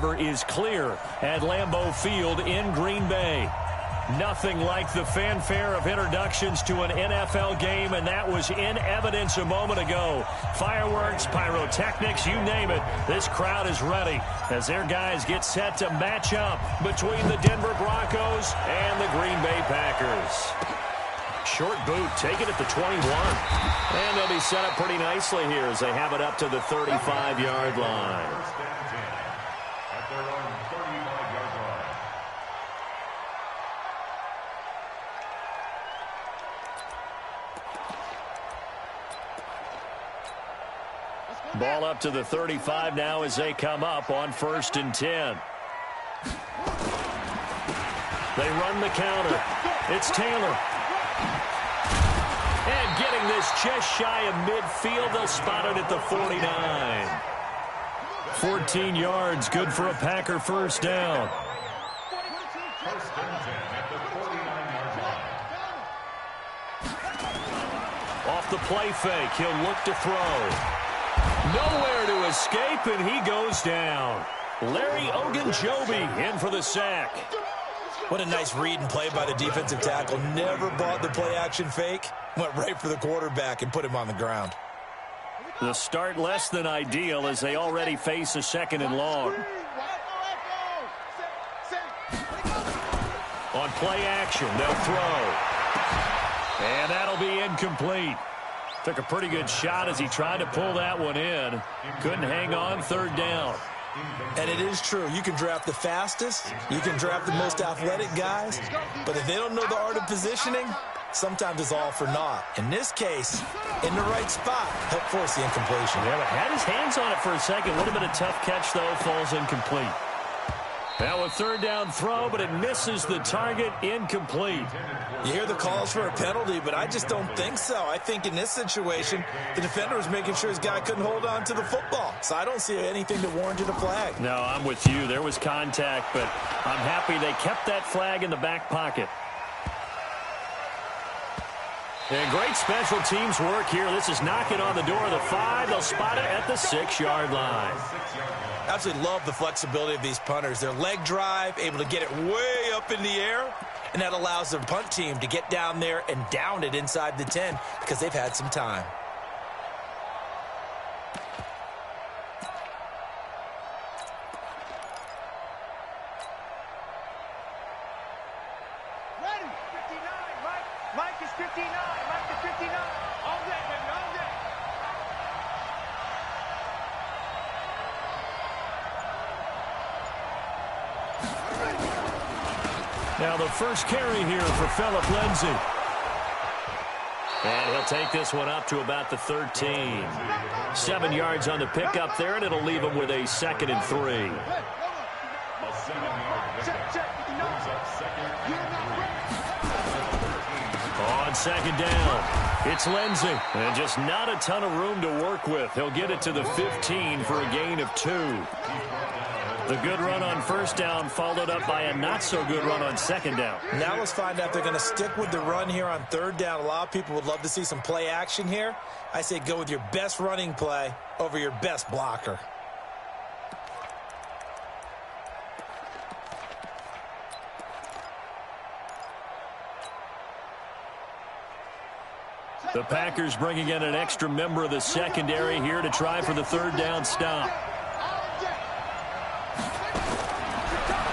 receiver is clear at Lambeau Field in Green Bay. Nothing like the fanfare of introductions to an NFL game, and that was in evidence a moment ago. Fireworks, pyrotechnics, you name it. This crowd is ready as their guys get set to match up between the Denver Broncos and the Green Bay Packers. Short boot, take it at the 21. And they'll be set up pretty nicely here as they have it up to the 35-yard line. Ball up to the 35 now as they come up on 1st and 10. They run the counter. It's Taylor. And getting this just shy of midfield, they'll spot it at the 49. 14 yards, good for a Packer first down. Off the play fake, he'll look to throw. Nowhere to escape, and he goes down. Larry Ogunjobi in for the sack. What a nice read and play by the defensive tackle. Never bought the play-action fake. Went right for the quarterback and put him on the ground. The start less than ideal as they already face a 2nd and long. On play action, they'll throw. And that'll be incomplete. Took a pretty good shot as he tried to pull that one in. Couldn't hang on, 3rd down. And it is true. You can draft the fastest. You can draft the most athletic guys. But if they don't know the art of positioning, sometimes it's all for naught. In this case, in the right spot, helped force the incompletion. Yeah, but had his hands on it for a second. Would have been a tough catch, though. Falls incomplete. Now a 3rd down throw, but it misses the target. Incomplete. You hear the calls for a penalty, but I just don't think so. I think in this situation, the defender was making sure his guy couldn't hold on to the football. So I don't see anything that warranted a flag. No, I'm with you. There was contact, but I'm happy they kept that flag in the back pocket. And great special teams work here. This is knocking on the door of the 5. They'll spot it at the 6-yard line. Absolutely love the flexibility of these punters. Their leg drive, able to get it way up in the air, and that allows their punt team to get down there and down it inside the 10 because they've had some time. Ready, 59, Mike is 59, Mike is 59. All day, baby, all day. Now the first carry here for Phillip Lindsay. And he'll take this one up to about the 13. 7 yards on the pickup there, and it'll leave him with a 2nd and 3. On 2nd down, it's Lindsay. And just not a ton of room to work with. He'll get it to the 15 for a gain of 2. The good run on 1st down followed up by a not-so-good run on 2nd down. Now let's find out if they're going to stick with the run here on 3rd down. A lot of people would love to see some play action here. I say go with your best running play over your best blocker. The Packers bringing in an extra member of the secondary here to try for the 3rd down stop.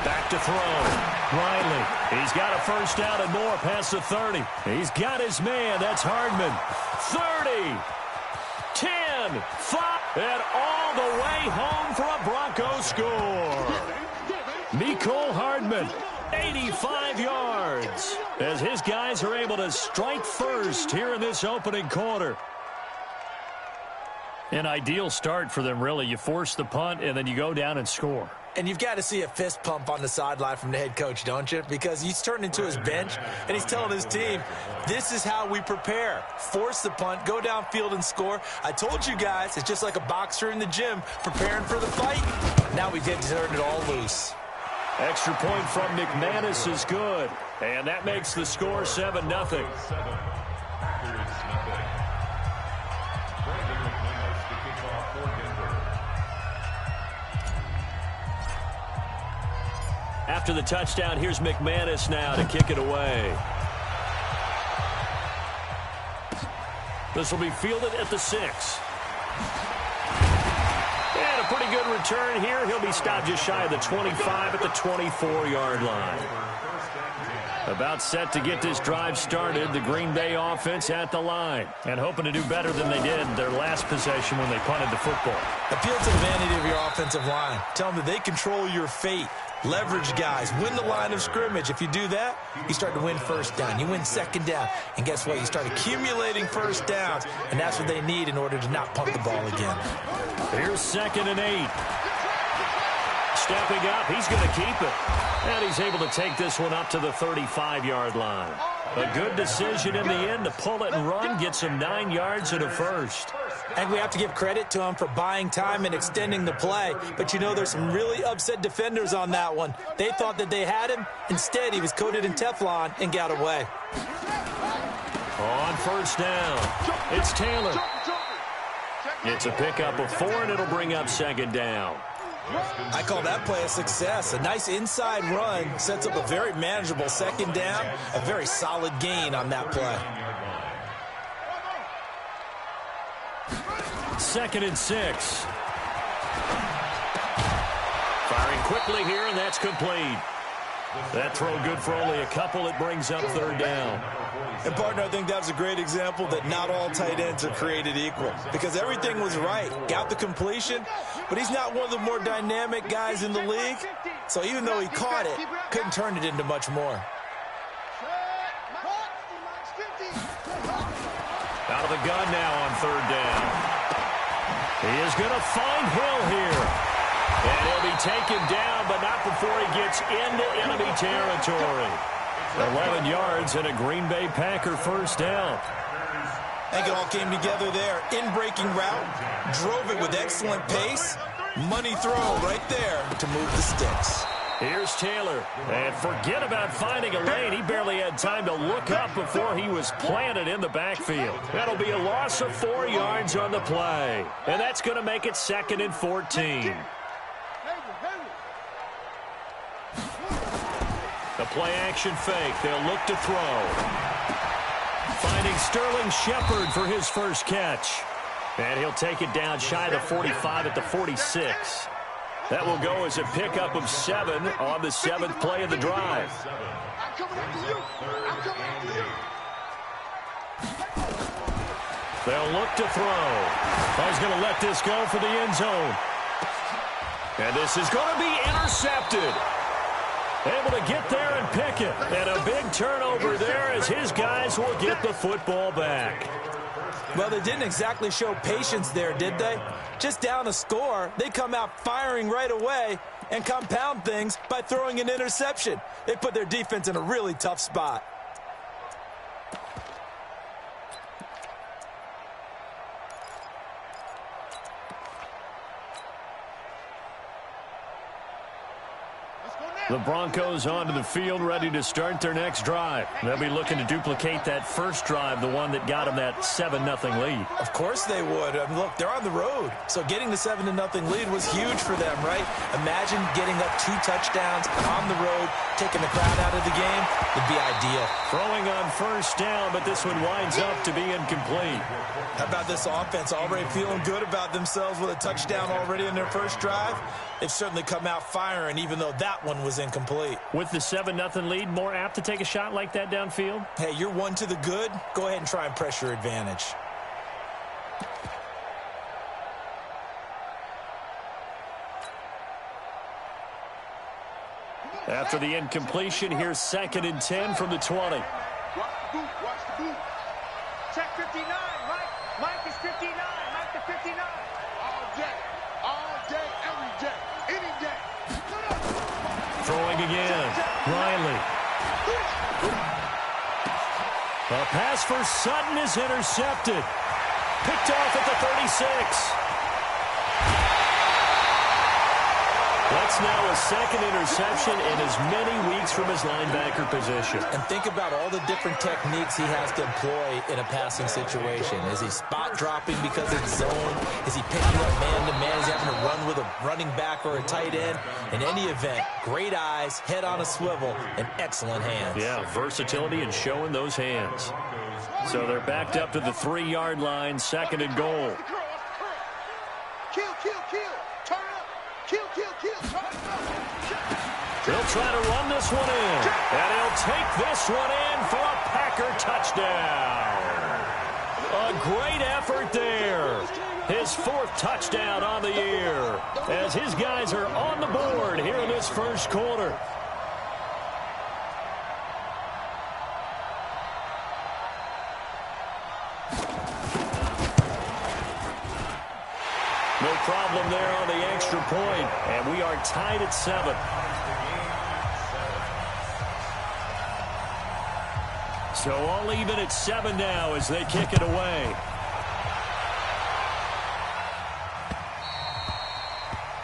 Back to throw. Riley. He's got a 1st down and more past the 30. He's got his man. That's Hardman. 30. 10. 5. And all the way home for a Broncos score. Mecole Hardman. 85 yards as his guys are able to strike first here in this opening quarter. An ideal start for them, really. You force the punt, and then you go down and score. And you've got to see a fist pump on the sideline from the head coach, don't you? Because he's turned into his bench, and he's telling his team, this is how we prepare. Force the punt, go downfield and score. I told you guys, it's just like a boxer in the gym preparing for the fight. Now we get to turn it all loose. Extra point from McManus is good. And that makes the score 7-0. After the touchdown, here's McManus now to kick it away. This will be fielded at the 6. And a pretty good return here. He'll be stopped just shy of the 25 at the 24-yard line. About set to get this drive started, the Green Bay offense at the line. And hoping to do better than they did their last possession when they punted the football. Appeal to the vanity of your offensive line. Tell them that they control your fate. Leverage guys. Win the line of scrimmage. If you do that, you start to win first down. You win second down. And guess what? You start accumulating first downs. And that's what they need in order to not punt the ball again. Here's 2nd and 8. Stepping up, he's going to keep it. And he's able to take this one up to the 35-yard line. A good decision in the end to pull it and run, get some 9 yards and a first. And we have to give credit to him for buying time and extending the play. But you know, there's some really upset defenders on that one. They thought that they had him. Instead, he was coated in Teflon and got away. On first down, it's Taylor. It's a pickup of 4, and it'll bring up 2nd down. I call that play a success. A nice inside run sets up a very manageable 2nd down. A very solid gain on that play. 2nd and 6. Firing quickly here, and that's complete. That throw good for only a couple. It brings up 3rd down. And, partner, I think that was a great example that not all tight ends are created equal. Because everything was right. Got the completion, but he's not one of the more dynamic guys in the league. So even though he caught it, couldn't turn it into much more. Out of the gun now on 3rd down. He is going to find Hill here. And he'll be taken down, but not before he gets into enemy territory. 11 yards and a Green Bay Packer first down. I think it all came together there. In-breaking route, drove it with excellent pace. Money throw right there to move the sticks. Here's Taylor. And forget about finding a lane. He barely had time to look up before he was planted in the backfield. That'll be a loss of 4 yards on the play. And that's going to make it 2nd and 14. The play-action fake. They'll look to throw. Finding Sterling Shepard for his first catch. And he'll take it down shy of the 45 at the 46. That will go as a pickup of 7 on the 7th play of the drive. They'll look to throw. He's going to let this go for the end zone. And this is going to be intercepted. Able to get there and pick it. And a big turnover there as his guys will get the football back. Well, they didn't exactly show patience there, did they? Just down a score, they come out firing right away and compound things by throwing an interception. They put their defense in a really tough spot. The Broncos onto the field, ready to start their next drive. They'll be looking to duplicate that first drive, the one that got them that 7-0 lead. Of course they would. I mean, look, they're on the road. So getting the 7-0 lead was huge for them, right? Imagine getting up 2 touchdowns on the road, taking the crowd out of the game. Would be ideal. Throwing on first down, but this one winds up to be incomplete. How about this offense already feeling good about themselves with a touchdown already in their first drive? They've certainly come out firing, even though that one was incomplete. With the 7-0 lead, more apt to take a shot like that downfield? Hey, you're one to the good. Go ahead and try and press your advantage. After the incompletion, here's 2nd and 10 from the 20. Watch the boot, watch the boot. Check 59, Mike is 59, Mike the 59. All day, every day, any day. Throwing again, Riley. A pass for Sutton is intercepted. Picked off at the 36. That's now a second interception in as many weeks from his linebacker position. And think about all the different techniques he has to employ in a passing situation. Is he spot dropping because it's zone? Is he picking up man-to-man? Is he having to run with a running back or a tight end? In any event, great eyes, head on a swivel, and excellent hands. Yeah, versatility and showing those hands. So they're backed up to the 3-yard line, second and goal. Kill, kill, kill. Turn up. Kill, kill, kill. Turn up. They'll try to run this one in. And he'll take this one in for a Packer touchdown. A great effort there. His 4th touchdown on the year as his guys are on the board here in this first quarter. No problem there on the extra point, and we are tied at 7. So all even at 7 now as they kick it away.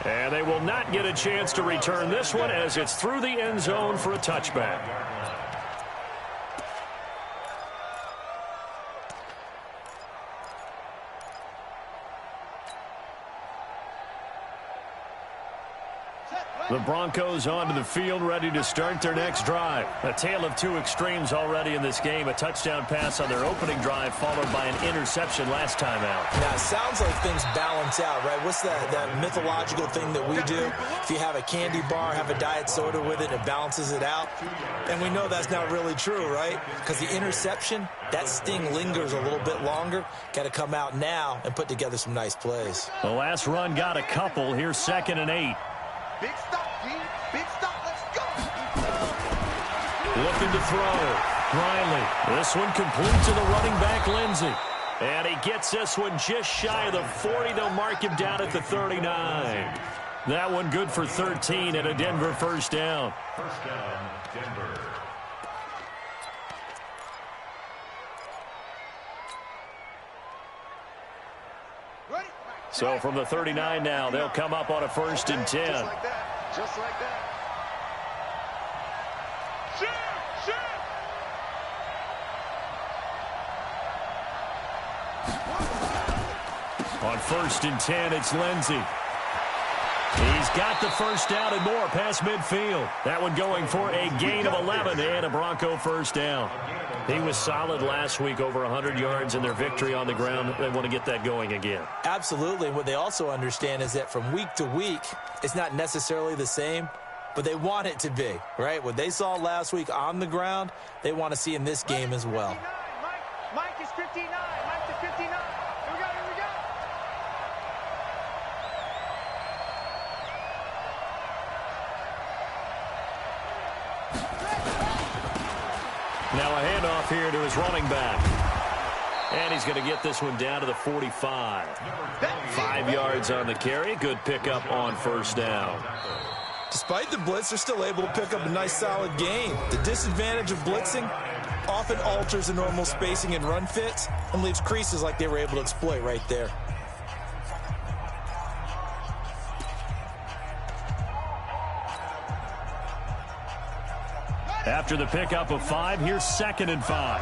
And they will not get a chance to return this one as it's through the end zone for a touchback. The Broncos onto the field, ready to start their next drive. A tale of two extremes already in this game. A touchdown pass on their opening drive, followed by an interception last time out. Now, it sounds like things balance out, right? What's that mythological thing that we do? If you have a candy bar, have a diet soda with it, it balances it out. And we know that's not really true, right? Because the interception, that sting lingers a little bit longer. Got to come out now and put together some nice plays. The last run got a couple. Here's 2nd and 8. Big stop, D. Big stop. Let's go. Looking to throw. Riley. This one complete to the running back, Lindsey. And he gets this one just shy of the 40. They'll mark him down at the 39. That one good for 13 and a Denver first down. First down, Denver. So from the 39 now, they'll come up on a 1st and 10. Just like that. Just like that. Shoot! Shoot! On 1st and 10, it's Lindsey. He's got the first down and more past midfield. That one going for a gain of 11 and a Bronco first down. He was solid last week, over 100 yards in their victory on the ground. They want to get that going again. Absolutely. And what they also understand is that from week to week, it's not necessarily the same, but they want it to be, right? What they saw last week on the ground, they want to see in this game as well. Mike is 59. Mike is 59. Here we go. Here we go. Now a handoff here to his running back. And he's going to get this one down to the 45. 5 yards on the carry. Good pickup on first down. Despite the blitz, they're still able to pick up a nice, solid gain. The disadvantage of blitzing often alters the normal spacing and run fits and leaves creases like they were able to exploit right there. After the pickup of 5, here's 2nd and 5.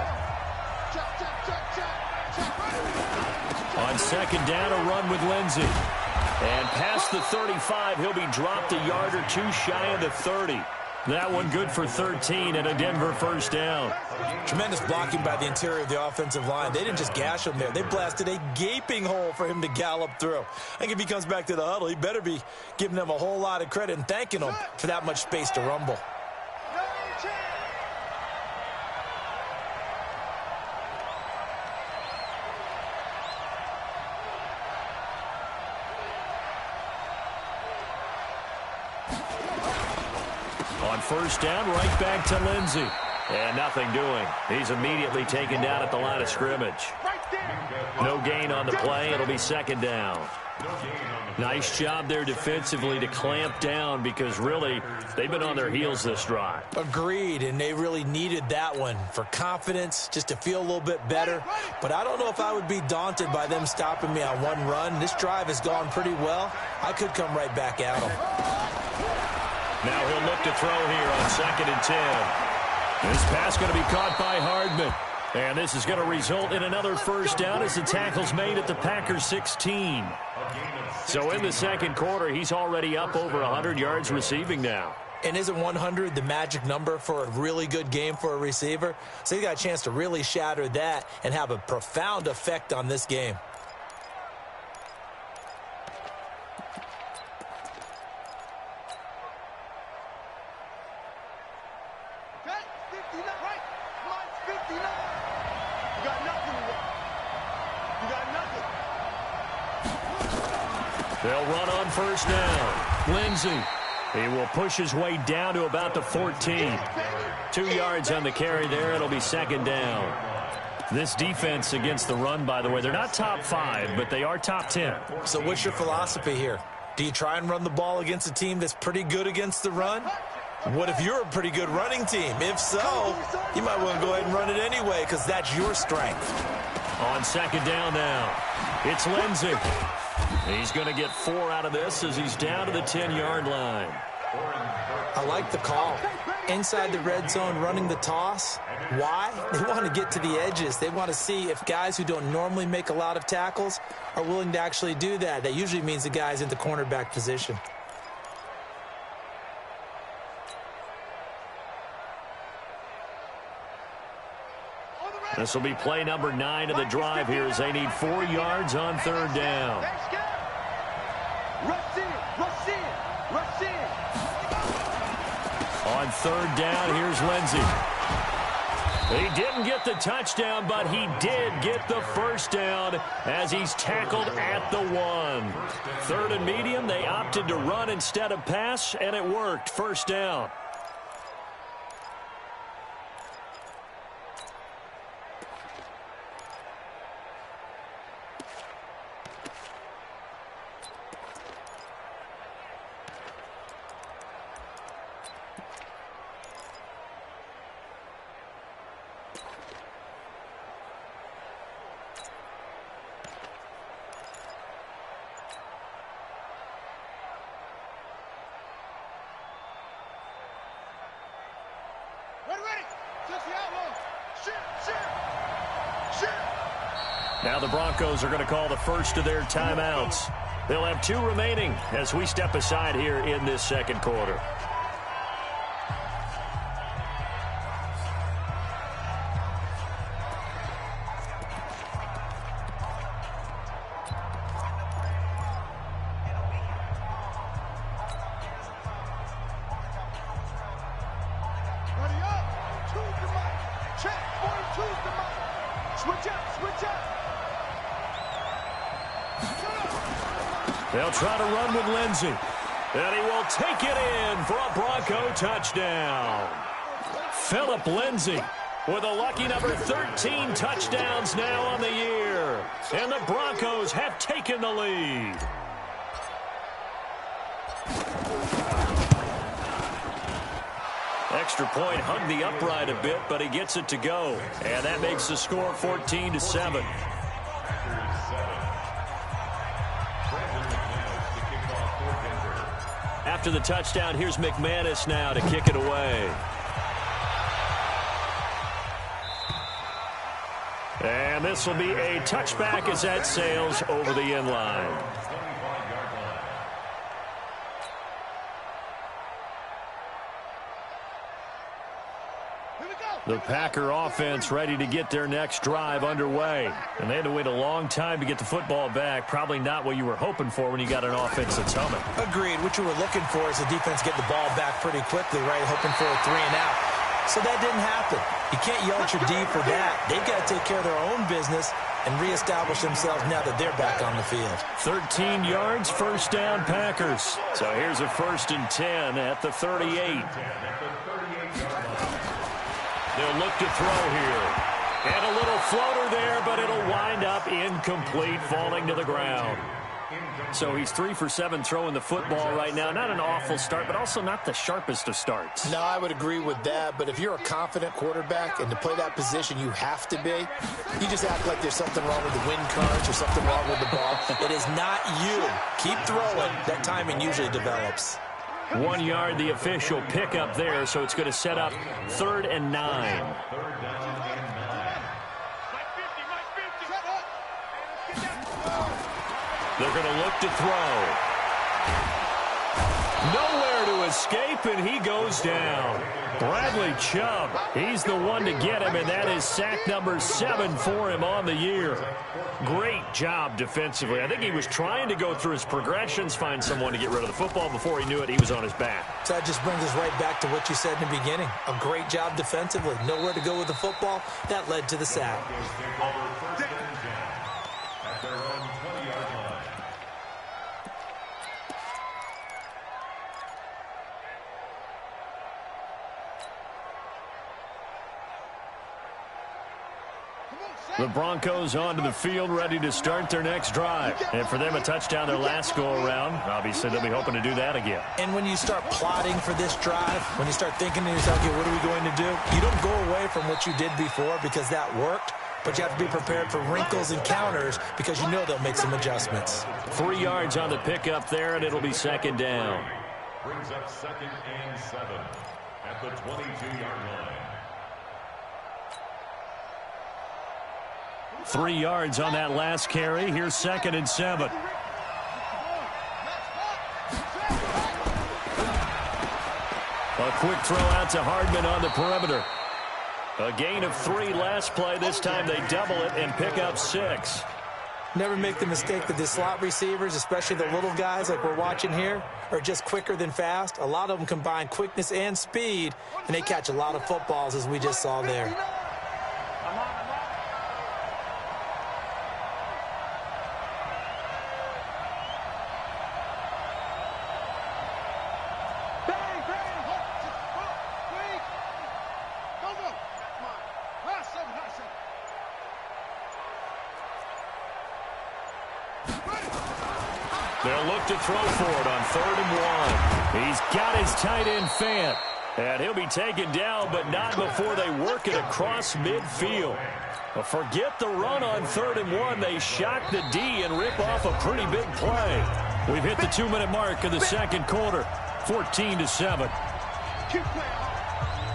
On 2nd down, a run with Lindsey. And past the 35, he'll be dropped a yard or two shy of the 30. That one good for 13 and a Denver first down. Tremendous blocking by the interior of the offensive line. They didn't just gash him there. They blasted a gaping hole for him to gallop through. I think if he comes back to the huddle, he better be giving them a whole lot of credit and thanking them for that much space to rumble. On first down, right back to Lindsey. And nothing doing. He's immediately taken down at the line of scrimmage. No gain on the play. It'll be 2nd down. Nice job there defensively to clamp down because really they've been on their heels this drive. Agreed, and they really needed that one for confidence, just to feel a little bit better. But I don't know if I would be daunted by them stopping me on one run. This drive has gone pretty well. I could come right back at them. Now he'll look to throw here on 2nd and 10. This pass going to be caught by Hardman. And this is going to result in another first down as the tackle's made at the Packers 16. So in the second quarter, he's already up over 100 yards receiving now. And isn't 100 the magic number for a really good game for a receiver? So he got a chance to really shatter that and have a profound effect on this game. They'll run on first down. Lindsey. He will push his way down to about the 14. 2 yards on the carry there. It'll be 2nd down. This defense against the run, by the way, they're not top 5, but they are top 10. So what's your philosophy here? Do you try and run the ball against a team that's pretty good against the run? What if you're a pretty good running team? If so, you might want to go ahead and run it anyway because that's your strength. On 2nd down now, it's Lindsey. He's going to get 4 out of this as he's down to the 10-yard line. I like the call. Inside the red zone, running the toss. Why? They want to get to the edges. They want to see if guys who don't normally make a lot of tackles are willing to actually do that. That usually means the guy's in the cornerback position. This will be play number 9 of the drive here as they need 4 yards on 3rd down. On 3rd down, here's Lindsey. He didn't get the touchdown, but he did get the first down as he's tackled at the 1. 3rd and medium, they opted to run instead of pass, and it worked. First down. Now the Broncos are going to call the first of their timeouts. They'll have 2 remaining as we step aside here in this second quarter. They'll try to run with Lindsey. And he will take it in for a Bronco touchdown. Phillip Lindsey with a lucky number 13 touchdowns now on the year. And the Broncos have taken the lead. Extra point hugged the upright a bit, but he gets it to go. And that makes the score 14-7. After the touchdown, here's McManus now to kick it away. And this will be a touchback as that sails over the end line. The Packer offense ready to get their next drive underway. And they had to wait a long time to get the football back. Probably not what you were hoping for when you got an offense that's humming. Agreed. What you were looking for is the defense getting the ball back pretty quickly, right? Hoping for a 3 and out. So that didn't happen. You can't yell at your D for that. They've got to take care of their own business and reestablish themselves now that they're back on the field. 13 yards, first down, Packers. So here's a 1st and 10 at the 38. They'll look to throw here. And a little floater there, but it'll wind up incomplete, falling to the ground. So he's 3 for 7 throwing the football right now. Not an awful start, but also not the sharpest of starts. No, I would agree with that. But if you're a confident quarterback and to play that position you have to be, you just act like there's something wrong with the wind currents or something wrong with the ball. It is not you. Keep throwing. That timing usually develops. 1 yard, the official pickup there, so it's going to set up 3rd and 9. They're going to look to throw. Nowhere to escape, and he goes down. Bradley Chubb, he's the one to get him, and that is sack number 7 for him on the year. Great job defensively. I think he was trying to go through his progressions, find someone to get rid of the football. Before he knew it, he was on his back. So that just brings us right back to what you said in the beginning. A great job defensively. Nowhere to go with the football. That led to the sack. The Broncos onto the field, ready to start their next drive. And for them, a touchdown their last go-around. Obviously, they'll be hoping to do that again. And when you start plotting for this drive, when you start thinking to yourself, okay, what are we going to do? You don't go away from what you did before because that worked, but you have to be prepared for wrinkles and counters because you know they'll make some adjustments. 3 yards on the pickup there, and it'll be 2nd down. Brings up 2nd and 7 at the 22-yard line. 3 yards on that last carry. Here's 2nd and 7. A quick throw out to Hardman on the perimeter. A gain of 3 last play. This time they double it and pick up 6. Never make the mistake that the slot receivers, especially the little guys like we're watching here, are just quicker than fast. A lot of them combine quickness and speed, and they catch a lot of footballs, as we just saw there. They'll look to throw for it on 3rd and 1. He's got his tight end Fant. And he'll be taken down, but not before they work it across midfield. Well, forget the run on 3rd and 1. They shock the D and rip off a pretty big play. We've hit the 2-minute mark of the second quarter. 14-7.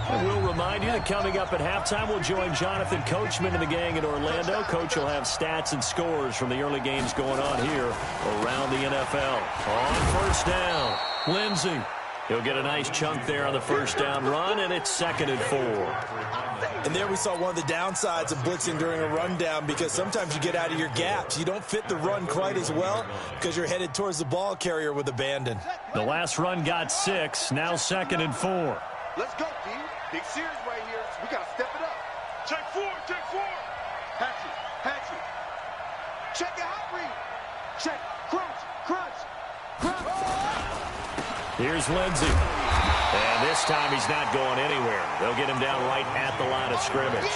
And we'll remind you that coming up at halftime, we'll join Jonathan Coachman and the gang in Orlando. Coach will have stats and scores from the early games going on here around the NFL. On 1st down, Lindsey. He'll get a nice chunk there on the 1st down run, and it's 2nd and 4. And there we saw one of the downsides of blitzing during a rundown, because sometimes you get out of your gaps. You don't fit the run quite as well because you're headed towards the ball carrier with abandon. The last run got 6, now 2nd and 4. Let's go, D. Big series right here. We got to step it up. Check 4, check 4. Hatch it. Check it out, read. Check, crunch. Here's Lindsey. And this time he's not going anywhere. They'll get him down right at the line of scrimmage.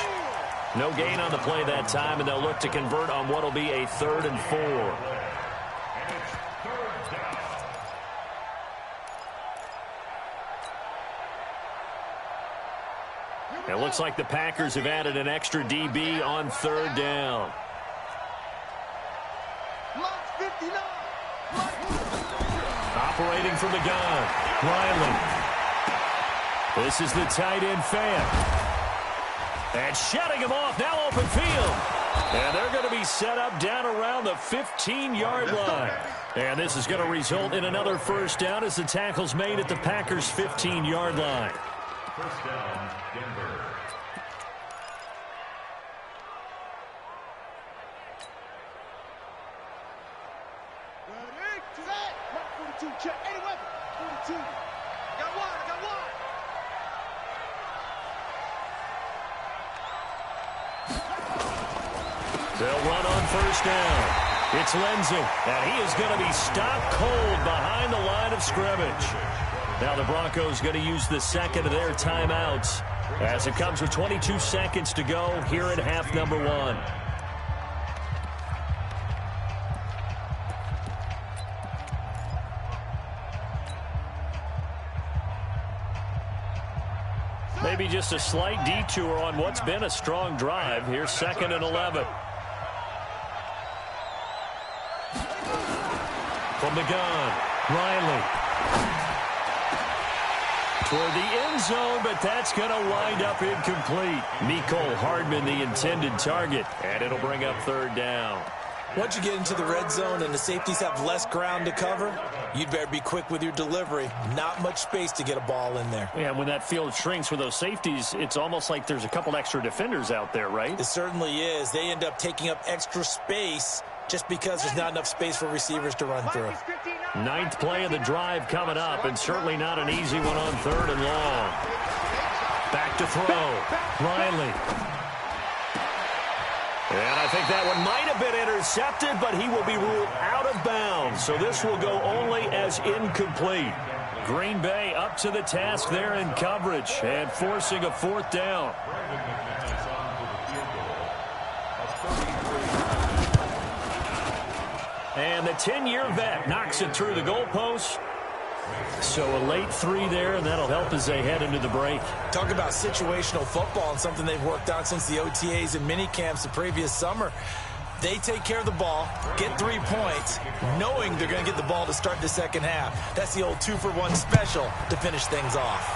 No gain on the play that time, and they'll look to convert on what will be a 3rd and 4. It looks like the Packers have added an extra DB on 3rd down. Operating from the gun, Riley. This is the tight end Fant. And shutting him off, now open field. And they're going to be set up down around the 15-yard line. And this is going to result in another 1st down as the tackle's made at the Packers' 15-yard line. 1st down, Denver. Check, 80 weapon. 42. Got one. They'll run on 1st down. It's Lindsey, and he is going to be stopped cold behind the line of scrimmage. Now the Broncos going to use the 2nd of their timeouts as it comes with 22 seconds to go here in half number 1. Maybe just a slight detour on what's been a strong drive. Here's 2nd and 11. From the gun, Riley. toward the end zone, but that's going to wind up incomplete. Mecole Hardman, the intended target, and it'll bring up third down. Once you get into the red zone and the safeties have less ground to cover, you'd better be quick with your delivery. Not much space to get a ball in there. Yeah, when that field shrinks with those safeties, it's almost like there's a couple extra defenders out there, right? It certainly is. They end up taking up extra space just because there's not enough space for receivers to run through. Ninth play of the drive coming up, and certainly not an easy one on third and long. Back to throw. Riley. And I think that one might have been intercepted, but he will be ruled out of bounds. So this will go only as incomplete. Green Bay up to the task there in coverage and forcing a fourth down. And the 10-year vet knocks it through the goalpost. So a late 3 there, and that'll help as they head into the break. Talk about situational football and something they've worked out since the OTAs and mini camps the previous summer. They take care of the ball, get 3 points, knowing they're going to get the ball to start the second half. That's the old 2-for-1 special to finish things off.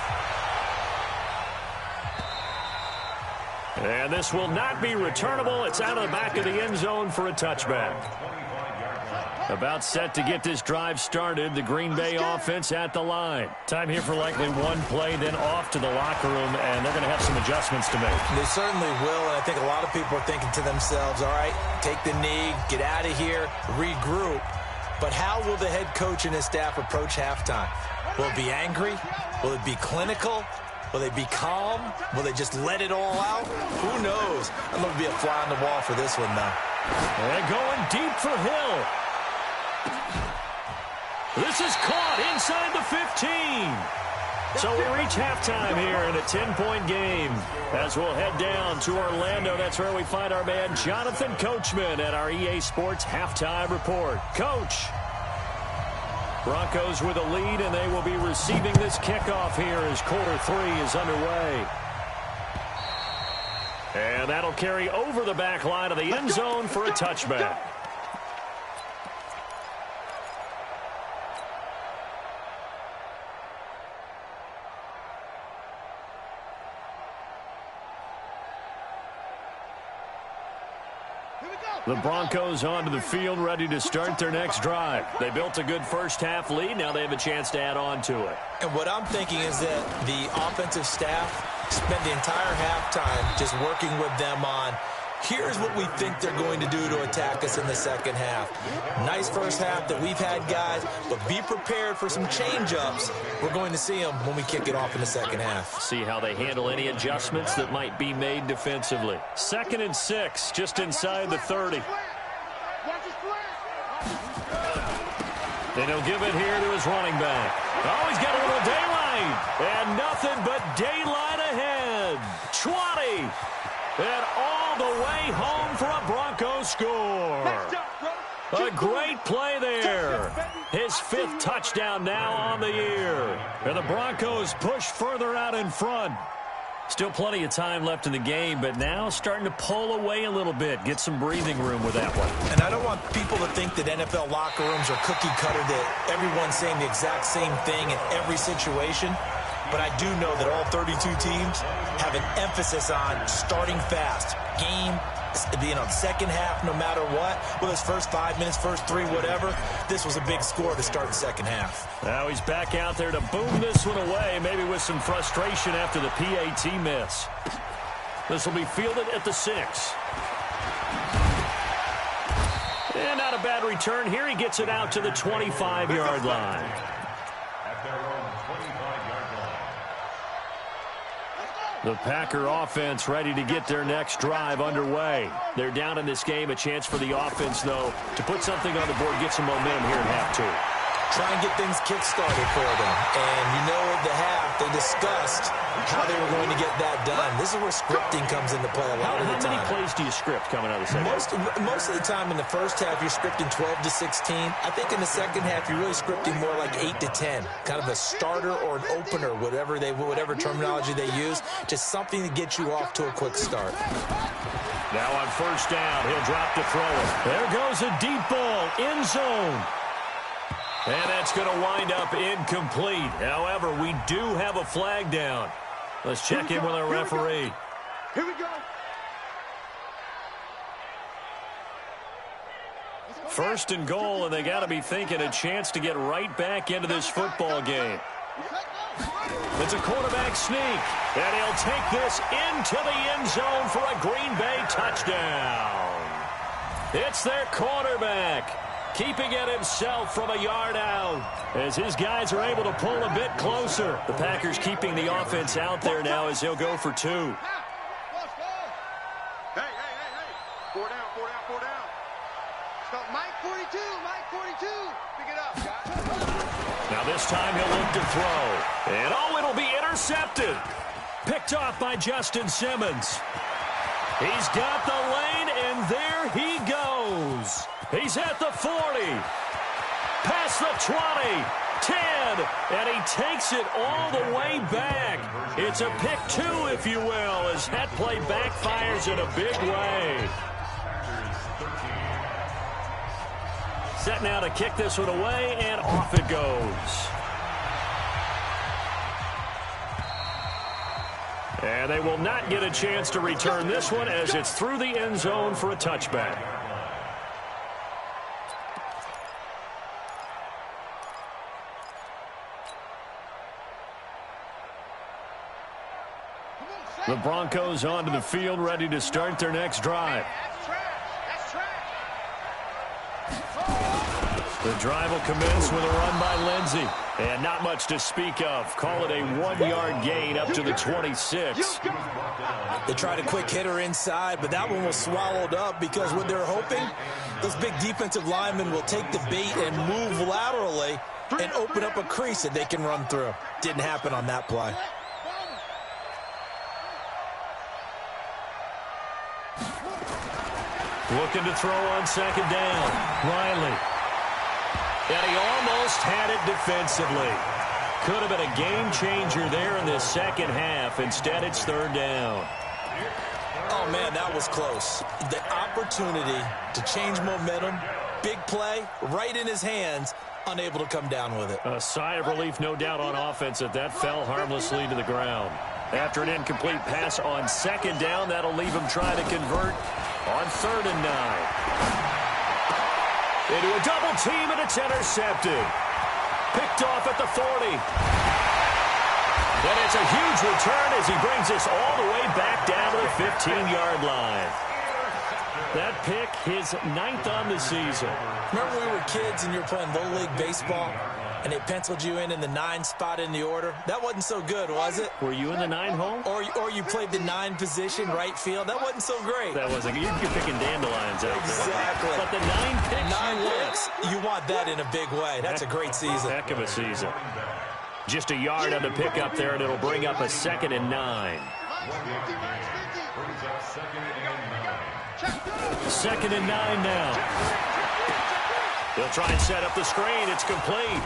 And this will not be returnable. It's out of the back of the end zone for a touchback. About set to get this drive started. The Green Bay offense at the line. Time here for likely one play, then off to the locker room, and they're going to have some adjustments to make. They certainly will, and I think a lot of people are thinking to themselves, all right, take the knee, get out of here, regroup. But how will the head coach and his staff approach halftime? Will it be angry? Will it be clinical? Will they be calm? Will they just let it all out? Who knows? I'm going to be a fly on the wall for this one, though. And going deep for Hill. This is caught inside the 15. So we reach halftime here in a 10-point game. As we'll head down to Orlando, that's where we find our man Jonathan Coachman at our EA Sports Halftime Report. Coach. Broncos with a lead, and they will be receiving this kickoff here as quarter 3 is underway. And that'll carry over the back line of the end zone for a touchback. The Broncos onto the field, ready to start their next drive. They built a good first-half lead. Now they have a chance to add on to it. And what I'm thinking is that the offensive staff spent the entire halftime just working with them on, here's what we think they're going to do to attack us in the second half. Nice first half that we've had, guys, but be prepared for some change-ups. We're going to see them when we kick it off in the second half. See how they handle any adjustments that might be made defensively. 2nd and 6, just inside the 30. And he'll give it here to his running back. Oh, he's got a little daylight. And nothing but daylight ahead. 20. And all the way home for a Broncos score. A great play there. His 5th touchdown now on the year. And the Broncos push further out in front. Still plenty of time left in the game, but now starting to pull away a little bit. Get some breathing room with that one. And I don't want people to think that NFL locker rooms are cookie cutter, that everyone's saying the exact same thing in every situation. But I do know that all 32 teams have an emphasis on starting fast. Game, second half, no matter what. Whether it's first 5 minutes, first 3, whatever. This was a big score to start the second half. Now he's back out there to boom this one away, maybe with some frustration after the PAT miss. This will be fielded at the 6. And not a bad return here. He gets it out to the 25-yard line. The Packer offense ready to get their next drive underway. They're down in this game. A chance for the offense, though, to put something on the board, get some momentum here in half 2. Try and get things kick-started for them. And you know at the half, they discussed how they were going to get that done. This is where scripting comes into play a lot of the time. How many plays do you script coming out of the second half? Most of the time in the first half, you're scripting 12 to 16. I think in the second half, you're really scripting more like 8 to 10. Kind of a starter or an opener, whatever terminology they use. Just something to get you off to a quick start. Now on first down, he'll drop to throw it. There goes a deep ball, end zone. And that's going to wind up incomplete. However, we do have a flag down. Let's check in with our referee. Here we go. First and goal, and they got to be thinking a chance to get right back into this football game. It's a quarterback sneak, and he'll take this into the end zone for a Green Bay touchdown. It's their quarterback, keeping it himself from a yard out as his guys are able to pull a bit closer. The Packers keeping the offense out there now as he'll go for 2. Hey. 4 down. Stop, Mike 42. Pick it up, guys. Now this time he'll look to throw. And it'll be intercepted. Picked off by Justin Simmons. He's got the lane, and there he goes. He's at the 40. Past the 20. 10. And he takes it all the way back. It's a pick 2, if you will, as that play backfires in a big way. Set now to kick this one away, and off it goes. And they will not get a chance to return this one as it's through the end zone for a touchback. The Broncos onto the field, ready to start their next drive. The drive will commence with a run by Lindsey. And not much to speak of. Call it a 1-yard gain up to the 26. They tried a quick hitter inside, but that one was swallowed up because what they're hoping, those big defensive linemen will take the bait and move laterally and open up a crease that they can run through. Didn't happen on that play. Looking to throw on second down. Riley. And he almost had it defensively. Could have been a game changer there in this second half. Instead, it's third down. Oh, man, that was close. The opportunity to change momentum, big play, right in his hands, unable to come down with it. A sigh of relief, no doubt, on offense that fell harmlessly to the ground. After an incomplete pass on second down, that'll leave him trying to convert on 3rd and 9. Into a double team, and it's intercepted. Picked off at the 40. And it's a huge return as he brings us all the way back down to the 15-yard line. That pick, his 9th on the season. Remember when we were kids and you were playing Little League Baseball, and they penciled you in the 9 spot in the order? That wasn't so good, was it? Were you in the 9 hole? Or you played the 9 position, right field? That wasn't so great. That wasn't. You're picking dandelions out there. Exactly. But the 9 picks, 9 picks, you want that in a big way. That's a great season. Heck of a season. Just a yard on the pickup there, and it'll bring up a 2nd and 9. 2nd and 9 now. He'll try and set up the screen. It's complete.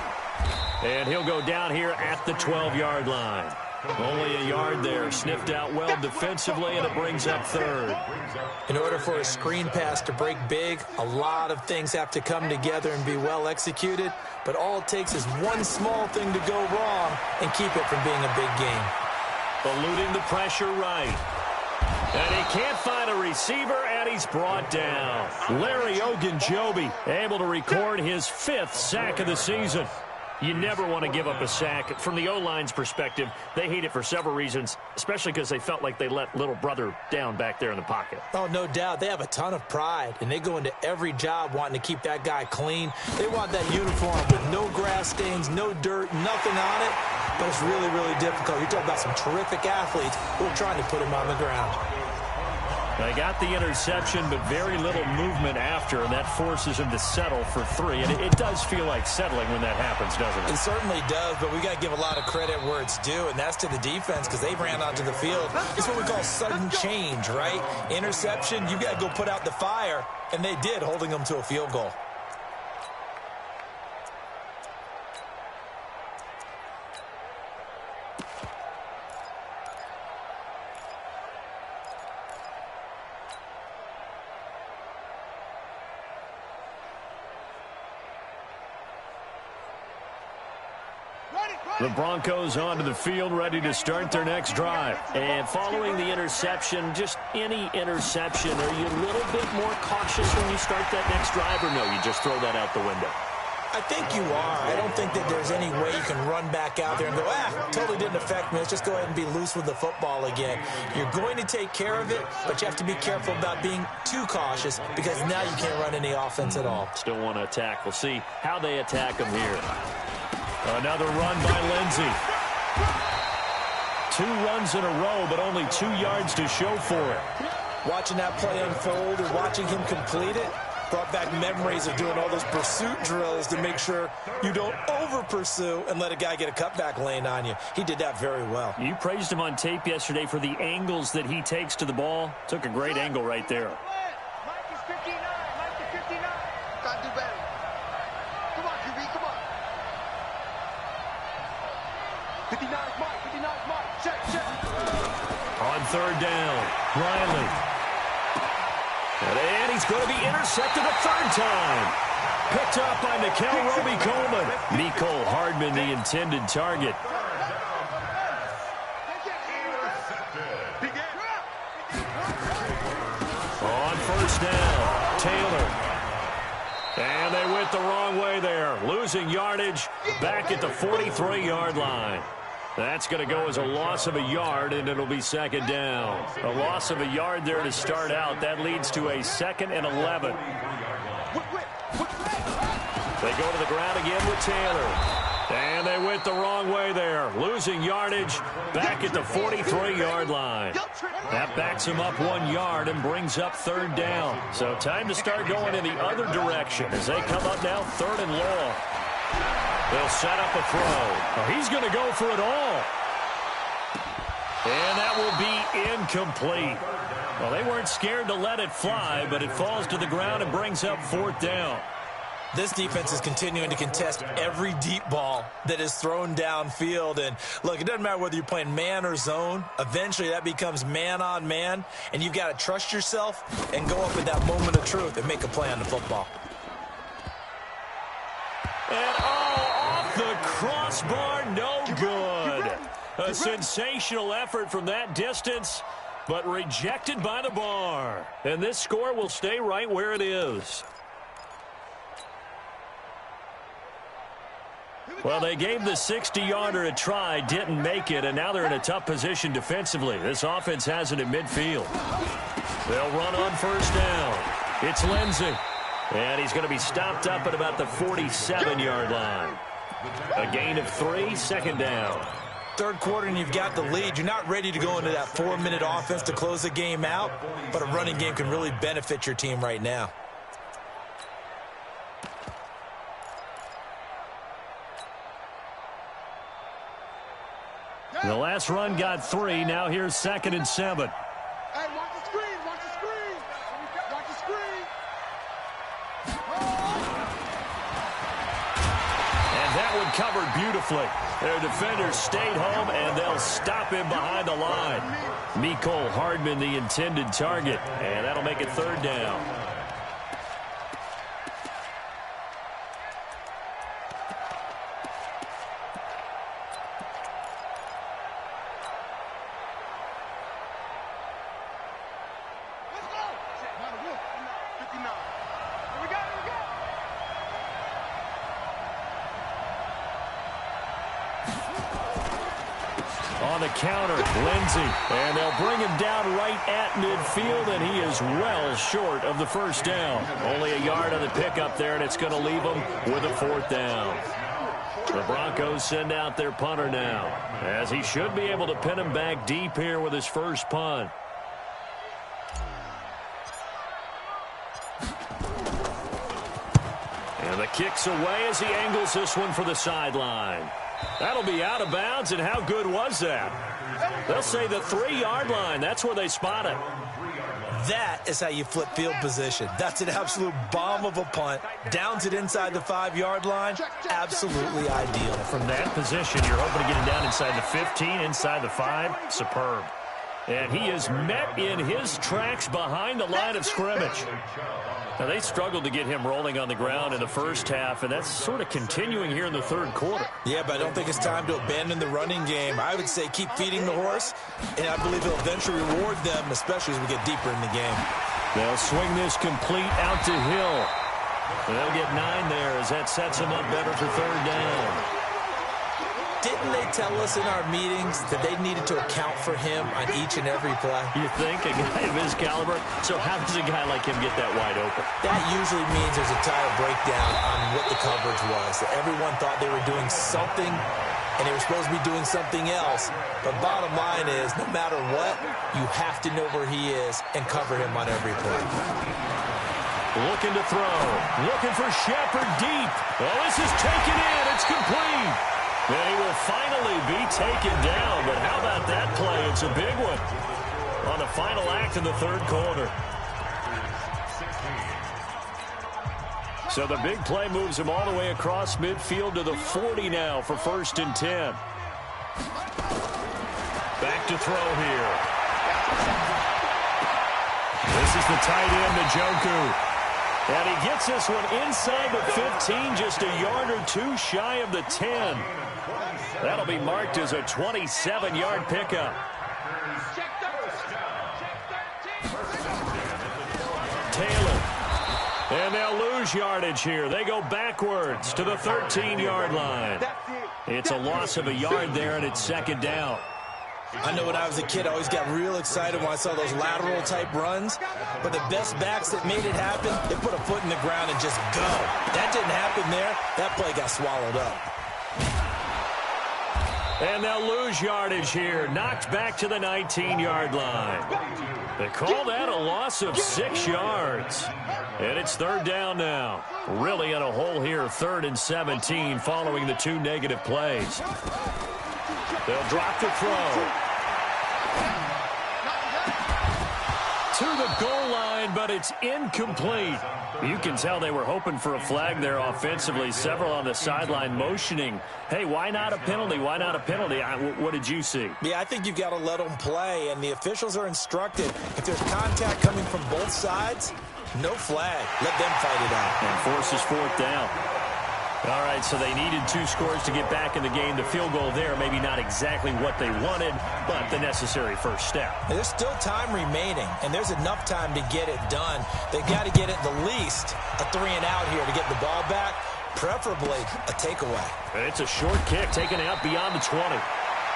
And he'll go down here at the 12-yard line. Only a yard there. Sniffed out well defensively, and it brings up 3rd. In order for a screen pass to break big, a lot of things have to come together and be well executed. But all it takes is one small thing to go wrong and keep it from being a big game. Eluding the pressure right. And he can't find a receiver, and he's brought down. Larry Ogunjobi able to record his 5th sack of the season. You never want to give up a sack. From the O-line's perspective, they hate it for several reasons, especially because they felt like they let little brother down back there in the pocket. Oh, no doubt. They have a ton of pride, and they go into every job wanting to keep that guy clean. They want that uniform with no grass stains, no dirt, nothing on it. But it's really, really difficult. You're talking about some terrific athletes who are trying to put him on the ground. They got the interception, but very little movement after, and that forces him to settle for 3. And it does feel like settling when that happens, doesn't it? It certainly does, but we got to give a lot of credit where it's due, and that's to the defense because they ran onto the field. It's what we call sudden change, right? Interception, you got to go put out the fire, and they did, holding them to a field goal. The Broncos onto the field, ready to start their next drive. And following the interception, just any interception, are you a little bit more cautious when you start that next drive, or no, you just throw that out the window? I think you are. I don't think that there's any way you can run back out there and go, totally didn't affect me. Let's just go ahead and be loose with the football again. You're going to take care of it, but you have to be careful about being too cautious because now you can't run any offense at all. Still want to attack. We'll see how they attack them here. Another run by Lindsey. 2 runs in a row, but only 2 yards to show for it. Watching that play unfold and watching him complete it brought back memories of doing all those pursuit drills to make sure you don't over-pursue and let a guy get a cutback lane on you. He did that very well. You praised him on tape yesterday for the angles that he takes to the ball. Took a great angle right there. Mike is 59. Mike is 59. Gotta do better. Come on, QB, come on. 59 is Mike. 59 is Mike. Check. On third down, Riley. And he's going to be intercepted a third time. Picked up by Nickel Roby-Coleman. Mecole Hardman, the intended target. On first down, Taylor. And they went the wrong way there. Losing yardage back at the 43-yard line. That's going to go as a loss of a yard, and it'll be second down. A loss of a yard there to start out. That leads to a 2nd and 11. They go to the ground again with Taylor. And they went the wrong way there. Losing yardage back at the 43-yard line. That backs him up 1 yard and brings up third down. So time to start going in the other direction as they come up now 3rd and long. They'll set up a throw. Well, he's going to go for it all. And that will be incomplete. Well, they weren't scared to let it fly, but it falls to the ground and brings up 4th down. This defense is continuing to contest every deep ball that is thrown downfield. And, look, it doesn't matter whether you're playing man or zone. Eventually, that becomes man on man, and you've got to trust yourself and go up at that moment of truth and make a play on the football. And, off the crossbar, no good. A sensational effort from that distance, but rejected by the bar. And this score will stay right where it is. Well, they gave the 60-yarder a try, didn't make it, and now they're in a tough position defensively. This offense has it in midfield. They'll run on first down. It's Lindsey. And he's going to be stopped up at about the 47-yard line. A gain of 3, second down. Third quarter and you've got the lead. You're not ready to go into that 4-minute offense to close the game out, but a running game can really benefit your team right now. The last run got 3. Now here's 2nd and 7. Hey, watch the screen. Watch the screen. Watch the screen. And that one covered beautifully. Their defenders stayed home, and they'll stop him behind the line. Mecole Hardman, the intended target, and that'll make it 3rd down. On the counter, Lindsey. And they'll bring him down right at midfield, and he is well short of the first down. Only a yard on the pickup there, and it's going to leave him with a 4th down. The Broncos send out their punter now, as he should be able to pin him back deep here with his first punt. And the kick's away as he angles this one for the sideline. That'll be out of bounds, and how good was that? They'll say the 3-yard line. That's where they spot it. That is how you flip field position. That's an absolute bomb of a punt. Downs it inside the 5-yard line. Absolutely ideal. From that position, you're hoping to get it down inside the 15, inside the 5. Superb. And he is met in his tracks behind the line of scrimmage. Now, they struggled to get him rolling on the ground in the first half, and that's sort of continuing here in the third quarter. Yeah, but I don't think it's time to abandon the running game. I would say keep feeding the horse, and I believe he'll eventually reward them, especially as we get deeper in the game. They'll swing this complete out to Hill. They'll get 9 there as that sets them up better for third down. Didn't they tell us in our meetings that they needed to account for him on each and every play? You think? A guy of his caliber? So how does a guy like him get that wide open? That usually means there's a tire breakdown on what the coverage was. Everyone thought they were doing something, and they were supposed to be doing something else. But bottom line is, no matter what, you have to know where he is and cover him on every play. Looking to throw. Looking for Shepard deep. Oh, this is taken in. It's complete. And he will finally be taken down. But how about that play? It's a big one on the final act of the third quarter. So the big play moves him all the way across midfield to the 40 now for 1st and 10. Back to throw here. This is the tight end, Njoku. And he gets this one inside the 15, just a yard or 2 shy of the 10. That'll be marked as a 27-yard pickup. Taylor. And they'll lose yardage here. They go backwards to the 13-yard line. It's a loss of a yard there, and it's 2nd down. I know when I was a kid, I always got real excited when I saw those lateral-type runs. But the best backs that made it happen, they put a foot in the ground and just go. That didn't happen there. That play got swallowed up. And they'll lose yardage here. Knocked back to the 19-yard line. They call that a loss of 6 yards. And it's 3rd down now. Really in a hole here, 3rd and 17 following the 2 negative plays. They'll drop the throw. To the goal line, but it's incomplete. You can tell they were hoping for a flag there offensively. Several on the sideline motioning, hey, why not a penalty? Why not a penalty? What did you see? Yeah, I think you've got to let them play, and the officials are instructed. If there's contact coming from both sides, no flag. Let them fight it out. And forces 4th down. All right, so they needed 2 scores to get back in the game. The field goal there, maybe not exactly what they wanted, but the necessary first step. There's still time remaining, and there's enough time to get it done. They've got to get at the least a 3-and-out here to get the ball back, preferably a takeaway. It's a short kick taken out beyond the 20.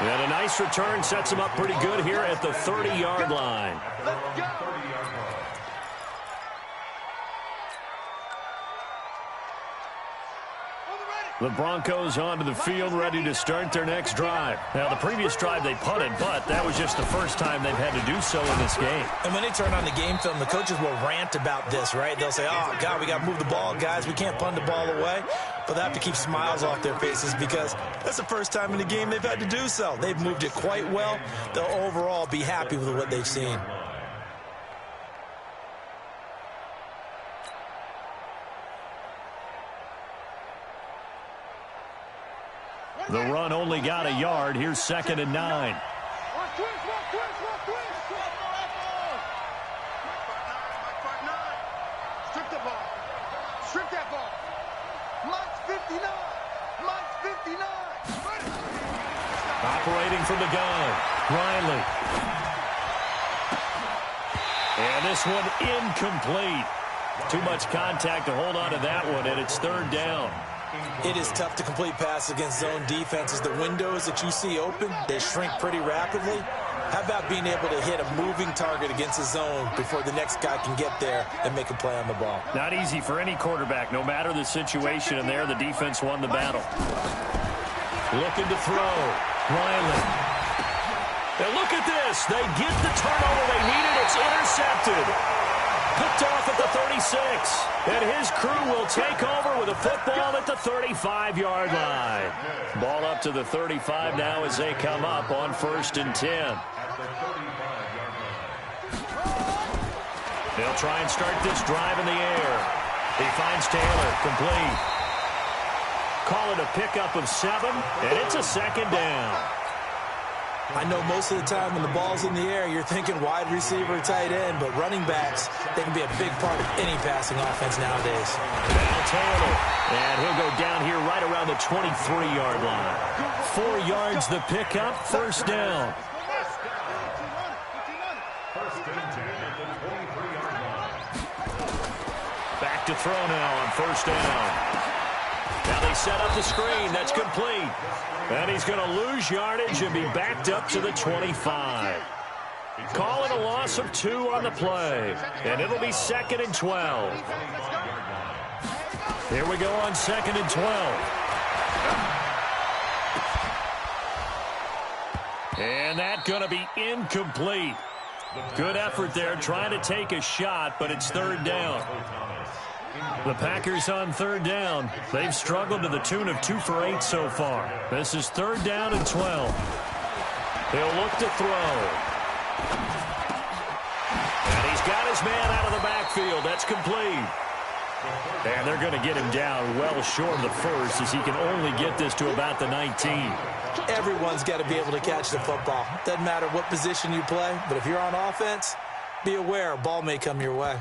And a nice return sets them up pretty good here at the 30-yard line. The Broncos onto the field, ready to start their next drive. Now, the previous drive they punted, but that was just the first time they've had to do so in this game. And when they turn on the game film, the coaches will rant about this, right? They'll say, oh, God, we got to move the ball, guys. We can't punt the ball away. But they have to keep smiles off their faces because that's the first time in the game they've had to do so. They've moved it quite well. They'll overall be happy with what they've seen. The run only got a yard. Here's 2nd and 9. Strip the ball. Strip that ball. Mike's 59. Mike's 59. Operating from the gun. Riley. And this one incomplete. Too much contact to hold on to that one, and it's 3rd down. It is tough to complete passes against zone defenses. The windows that you see open, they shrink pretty rapidly. How about being able to hit a moving target against a zone before the next guy can get there and make a play on the ball? Not easy for any quarterback, no matter the situation, and there the defense won the battle. Looking to throw. Riley. And look at this. They get the turnover they needed. It's intercepted. Picked off at the 36. And his crew will take over with a football at the 35-yard line. Ball up to the 35 now as they come up on 1st and 10. They'll try and start this drive in the air. He finds Taylor, complete. Call it a pickup of 7, and it's a 2nd down. I know most of the time when the ball's in the air, you're thinking wide receiver, tight end, but running backs, they can be a big part of any passing offense nowadays. Now Taylor, and he'll go down here right around the 23-yard line. 4 yards the pickup, first down. Back to throw now on first down. Now they set up the screen. That's complete. And he's going to lose yardage and be backed up to the 25. Call it a loss of 2 on the play. And it'll be 2nd and 12. Here we go on 2nd and 12. And that's going to be incomplete. Good effort there trying to take a shot, but it's 3rd down. The Packers on 3rd down. They've struggled to the tune of 2 for 8 so far. This is 3rd down and 12. He'll look to throw. And he's got his man out of the backfield. That's complete. And they're going to get him down well short of the first as he can only get this to about the 19. Everyone's got to be able to catch the football. Doesn't matter what position you play, but if you're on offense, be aware a ball may come your way.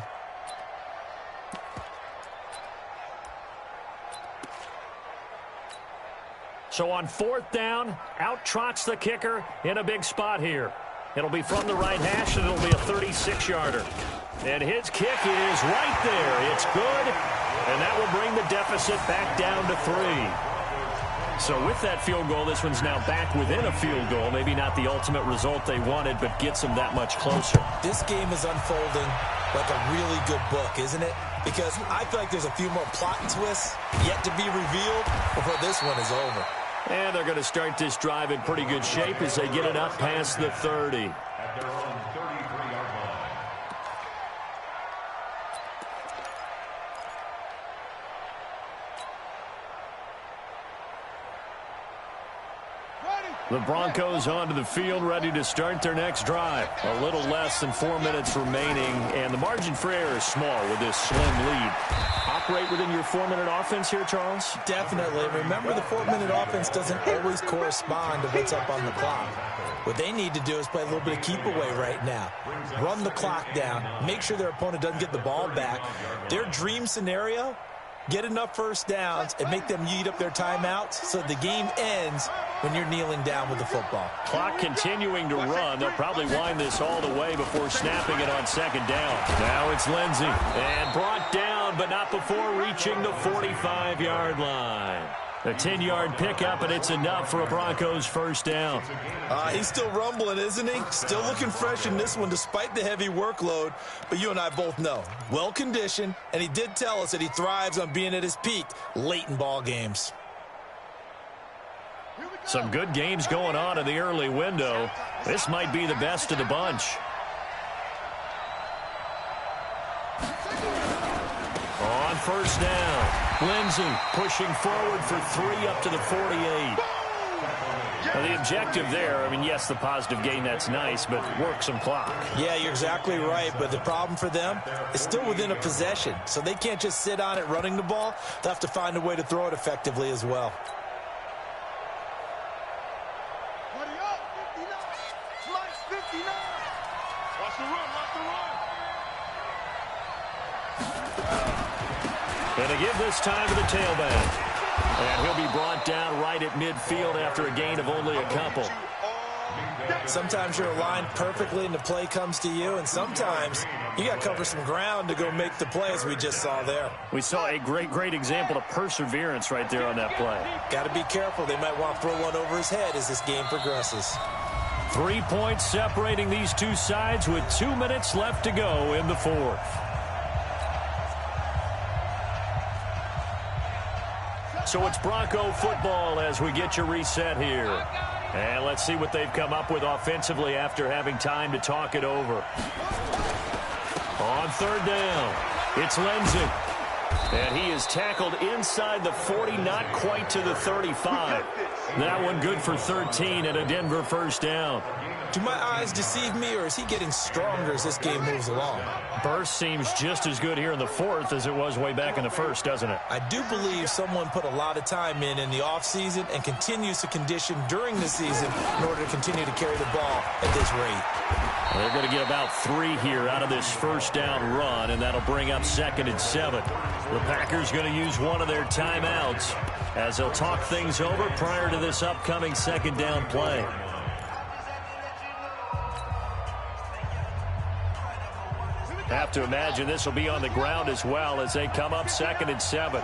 So on 4th down, out trots the kicker in a big spot here. It'll be from the right hash, and it'll be a 36-yarder. And his kick is right there. It's good, and that will bring the deficit back down to 3. So with that field goal, this one's now back within a field goal. Maybe not the ultimate result they wanted, but gets them that much closer. This game is unfolding like a really good book, isn't it? Because I feel like there's a few more plot twists yet to be revealed before this one is over. And they're going to start this drive in pretty good shape as they get it up past the 30. The Broncos onto the field, ready to start their next drive. A little less than 4 minutes remaining, and the margin for error is small with this slim lead. Operate within your 4-minute offense here, Charles? Definitely. Remember, the 4-minute offense doesn't always correspond to what's up on the clock. What they need to do is play a little bit of keep away right now. Run the clock down. Make sure their opponent doesn't get the ball back. Their dream scenario, get enough first downs and make them eat up their timeouts so the game ends when you're kneeling down with the football. Clock continuing to run. They'll probably wind this all the way before snapping it on 2nd down. Now it's Lindsey. And brought down, but not before reaching the 45-yard line. A 10-yard pickup, and it's enough for a Broncos first down. He's still rumbling, isn't he? Still looking fresh in this one despite the heavy workload. But you and I both know, well-conditioned, and he did tell us that he thrives on being at his peak late in ball games. Some good games going on in the early window. This might be the best of the bunch. On first down, Lindsey pushing forward for 3 up to the 48. Now the objective there, I mean, yes, the positive gain, that's nice, but work some clock. Yeah, you're exactly right, but the problem for them is still within a possession, so they can't just sit on it running the ball. They'll have to find a way to throw it effectively as well. And to give this time to the tailback. And he'll be brought down right at midfield after a gain of only a couple. Sometimes you're aligned perfectly and the play comes to you, and sometimes you got to cover some ground to go make the play, as we just saw there. We saw a great example of perseverance right there on that play. Got to be careful. They might want to throw one over his head as this game progresses. 3 points separating these two sides with 2 minutes left to go in the 4th. So it's Bronco football as we get you reset here. And let's see what they've come up with offensively after having time to talk it over. On 3rd down, it's Lindsey. And he is tackled inside the 40, not quite to the 35. That one good for 13 and a Denver first down. Do my eyes deceive me, or is he getting stronger as this game moves along? Burst seems just as good here in the fourth as it was way back in the first, doesn't it? I do believe someone put a lot of time in the offseason and continues to condition during the season in order to continue to carry the ball at this rate. They're going to get about 3 here out of this first down run, and that'll bring up 2nd and 7. The Packers going to use one of their timeouts as they'll talk things over prior to this upcoming 2nd down play. Have to imagine this will be on the ground as well as they come up 2nd and 7.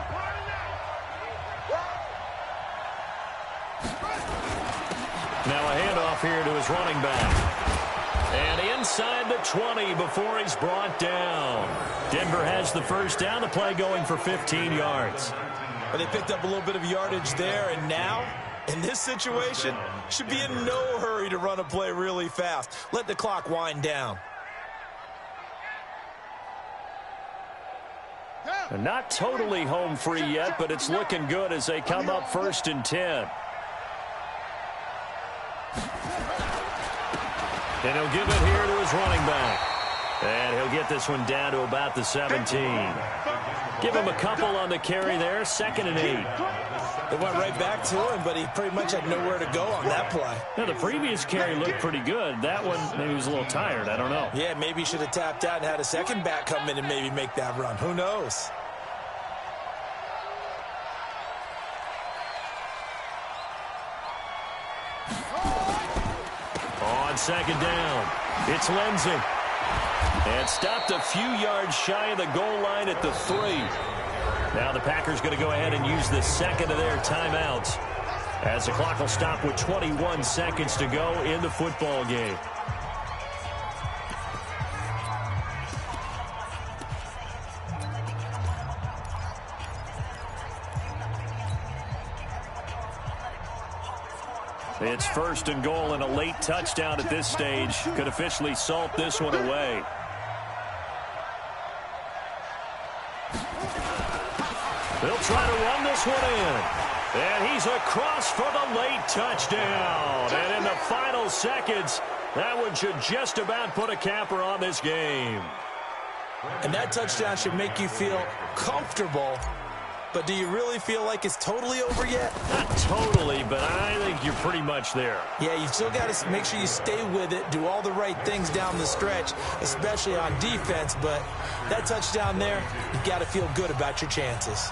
Now a handoff here to his running back. And inside the 20 before he's brought down. Denver has the first down. The play going for 15 yards. Well, they picked up a little bit of yardage there, and now, in this situation, should be in no hurry to run a play really fast. Let the clock wind down. And not totally home free yet, but it's looking good as they come up 1st and 10. And he'll give it here to his running back. And he'll get this one down to about the 17. Give him a couple on the carry there, 2nd and 8. They went right back to him, but he pretty much had nowhere to go on that play. Now, the previous carry looked pretty good. That one, maybe he was a little tired. I don't know. Yeah, maybe he should have tapped out and had a second back come in and maybe make that run. Who knows? On 2nd down, it's Lindsey. And stopped a few yards shy of the goal line at the 3. Now the Packers going to go ahead and use the 2nd of their timeouts as the clock will stop with 21 seconds to go in the football game. It's 1st and goal, and a late touchdown at this stage could officially salt this one away. They'll try to run this one in. And he's across for the late touchdown. And in the final seconds, that one should just about put a capper on this game. And that touchdown should make you feel comfortable. But do you really feel like it's totally over yet? Not totally, but I think you're pretty much there. Yeah, you still got to make sure you stay with it, do all the right things down the stretch, especially on defense. But that touchdown there, you got to feel good about your chances.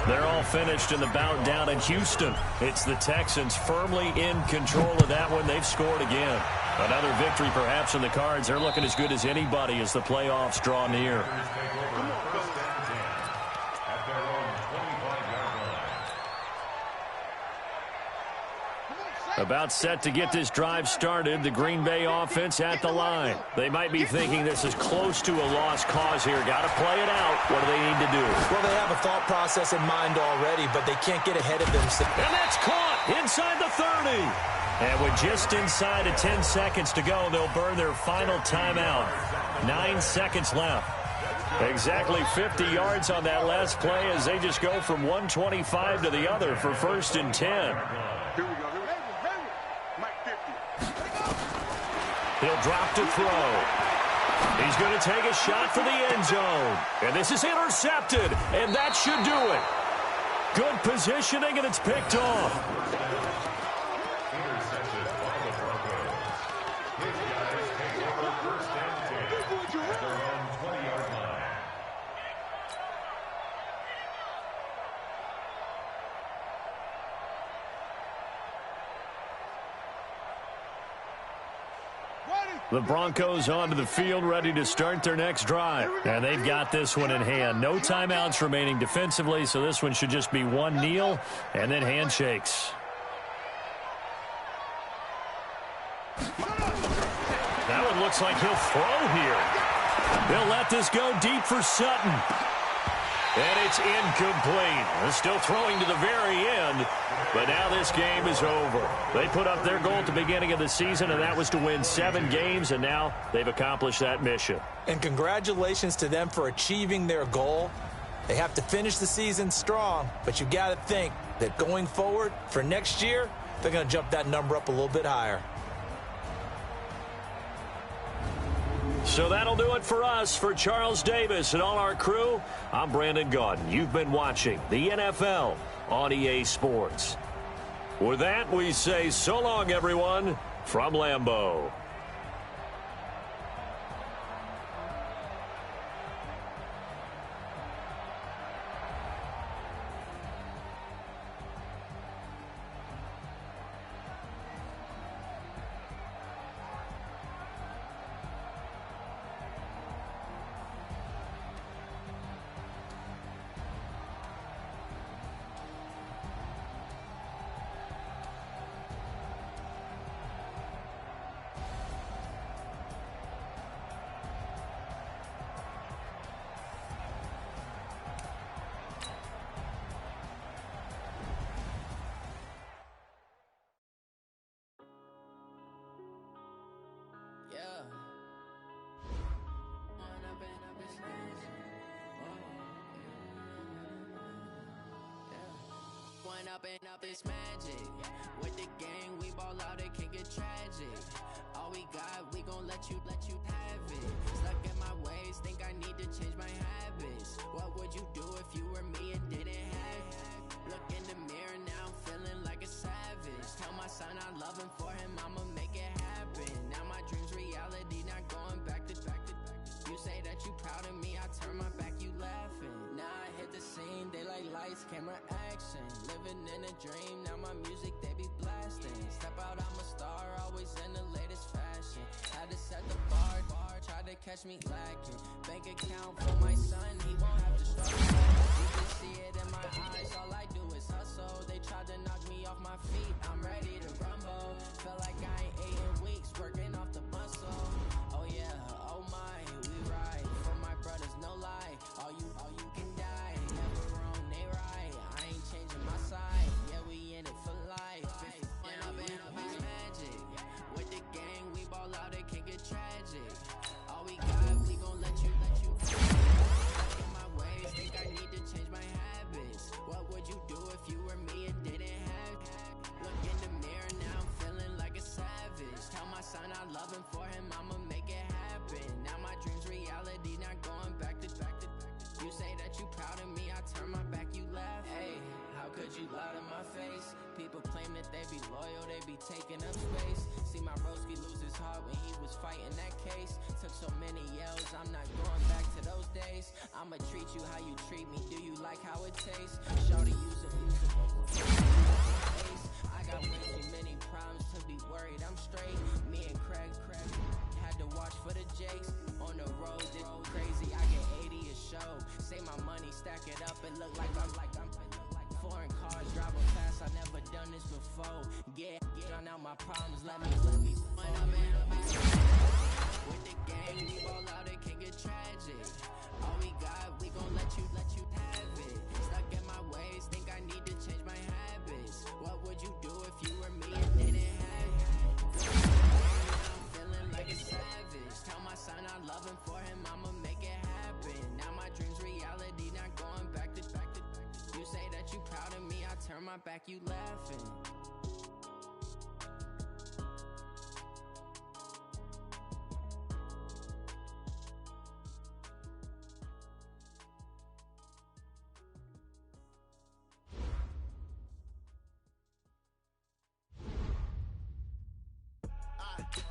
They're all finished in the bout down in Houston. It's the Texans firmly in control of that one. They've scored again. Another victory perhaps in the cards. They're looking as good as anybody as the playoffs draw near. About set to get this drive started. The Green Bay offense at the line. They might be thinking this is close to a lost cause here. Got to play it out. What do they need to do? Well, they have a thought process in mind already, but they can't get ahead of themselves. And that's caught inside the 30. And with just inside of 10 seconds to go, they'll burn their final timeout. 9 seconds left. Exactly 50 yards on that last play as they just go from 125 to the other for 1st and 10. He'll drop to throw. He's going to take a shot for the end zone. And this is intercepted. And that should do it. Good positioning, and it's picked off. Intercepted by the Broncos. His guys take over 1st and 10 at their own 20-yard line. The Broncos onto the field, ready to start their next drive. And they've got this one in hand. No timeouts remaining defensively, so this one should just be one kneel and then handshakes. That one looks like he'll throw here. They'll let this go deep for Sutton. And it's incomplete. They're still throwing to the very end, but now this game is over. They put up their goal at the beginning of the season, and that was to win 7 games, and now they've accomplished that mission. And congratulations to them for achieving their goal. They have to finish the season strong, but you got to think that going forward for next year, they're going to jump that number up a little bit higher. So that'll do it for us. For Charles Davis and all our crew, I'm Brandon Gaudin. You've been watching the NFL on EA Sports. With that, we say so long, everyone, from Lambeau. Up this magic. With the gang, we ball out, it can get tragic. All we got, we gon' let you have it. Stuck in my ways, think I need to change my habits. What would you do if you were me and didn't have it? Look in the mirror, now I'm feeling like a savage. Tell my son I love him, for him I'ma make it happen. Now my dream's reality, not going back to. You say that you proud of me, I turn my back, you laughing. Now I hit the scene, they like lights, camera, action. Living in a dream, now my music, they be blasting. Step out, I'm a star, always in the latest fashion. Had to set the bar, tried to catch me lacking. Bank account for my son, he won't have to struggle. You can see it in my eyes, all I do is hustle. They tried to knock me off my feet, I'm ready to rumble. Feel like I ain't ate in weeks, working off the muscle. Oh yeah, oh my, we ride for my brothers, no lie. All you can die, never wrong, they right. I ain't changing my side, yeah, we in it for life. Up it's magic. With the gang, we ball out, it can get tragic. All we got, we gon' let you. Stuck in my ways, think I need to change my habits. What would you do if you were me and didn't have it? Look in the mirror, now I'm feeling like a savage. Tell my son I love him, for him I'ma make it happen. Now my dream's reality, not going back to. You say that you proud of me, I turn my back, you laugh. Hey, how could you lie to my face? People claim that they be loyal, they be taking up space. See my broski lose his heart when he was fighting that case. Took so many yells, I'm not going back to those days. I'ma treat you how you treat me, do you like how it tastes? Shawty use a I got way too many problems to be worried, I'm straight. Me and Craig had to watch for the Jakes. On the road, it's crazy, I get 80 a show. Say my money, stack it up, and look like I'm foreign cars, driving fast, I never done this before. Get on out my problems, let me with the gang, we ball out, it can get tragic. All we got, we gon' let you have it. Stuck in my ways, think I need to change my habits. What would you do if you were me and didn't have it? I'm feeling like a savage. Tell my son I love him, for him I'ma make it happen. Now my dream's reality, not going back to. You say that you proud of me, I turn my back, you laughing.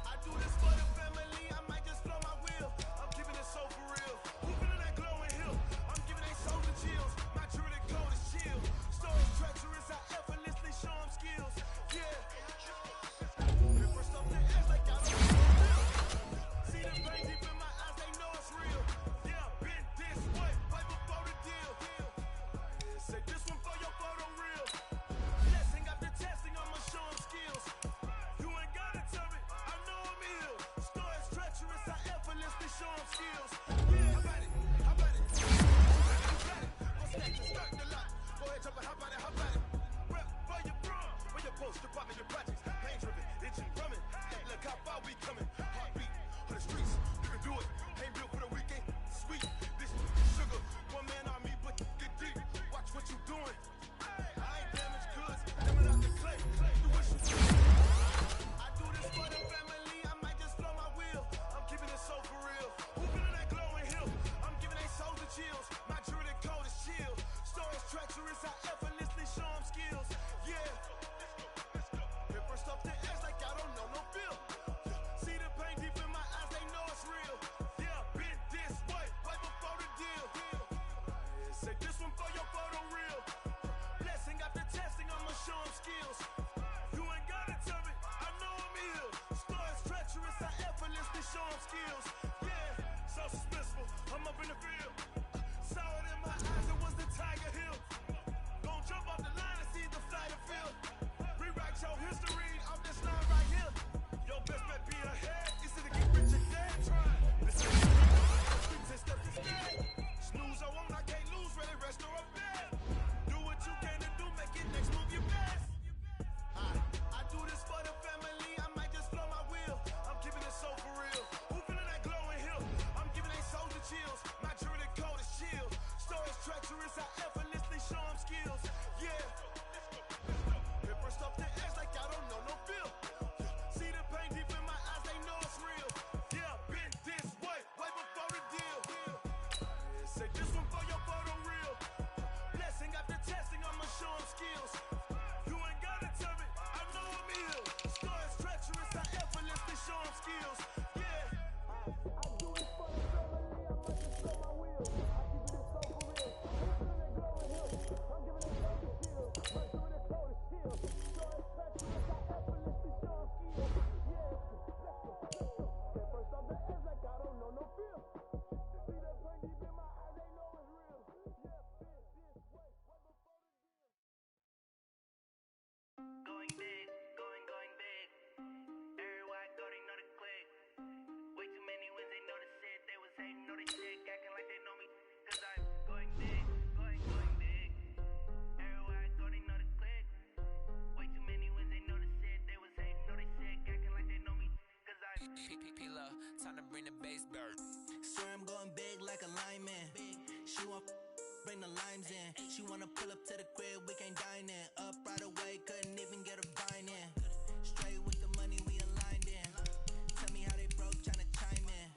I do this for the family, I might just blow my wheel. I'm giving it so for real. Who feeling that glowing hill? I'm giving they soul the chills. My true to code is chill. Stories treacherous, I effortlessly show them skills. show them skills. Yeah, so suspenseful. I'm up in the field. Saw it in my eyes, it was the Tiger Hill. Gon' jump off the line and see the flight of field. Rewrite your history off this line right here. Your best bet be ahead. It's to get rich or dead trying. This is the step to stay. Snooze or won't, I can't lose. Ready, rest or a bed. Do what you can to do, make it next move your best. I do this for the family. I might just blow my wheel. I'm keeping it so for real. Who feeling that glowing hill? I'm giving they soldier chills. My jewelry coat is chill. Stories treacherous, I effortlessly show them skills. Yeah. Hit first off the edge like I don't know no feel. See the pain deep in my eyes, they know it's real. Yeah, been this way before the deal. Say this one for your photo real. Blessing after testing, I'ma show them skills. You ain't gotta tell me, I know I'm ill. Stories treacherous, I effortlessly show them skills. Yeah. I do it for the family, I might just blow my wheel. I keep it so for real. Who feeling that glowing hill? I'm giving it so to chill. My jewelry coat is chill. Stories treacherous, I effortlessly show them skills. Yeah, let's go. Hit first off the edge like I don't know no feel. See that pain deep in my eyes, they know it's real. Yeah, been this way before the deal. Going big, going big. Everywhere I go, they know the click. Way too many wins, they know the shit. They was hating, know they sick, acting like they know me. Cause I'm going big, going big. Everywhere I go, they know the click. Way too many wins, they know the shit. They was hating, know they sick, acting like they know me. Cause I'm P-P-P-Love, time to bring the bass bird. Swear I'm going big like a lineman. She want bring the limes in. She wanna pull up to the crib, we can't dine in. Up right away, couldn't even get a vine in. Straight with the money, we aligned in. Tell me how they broke, tryna chime in.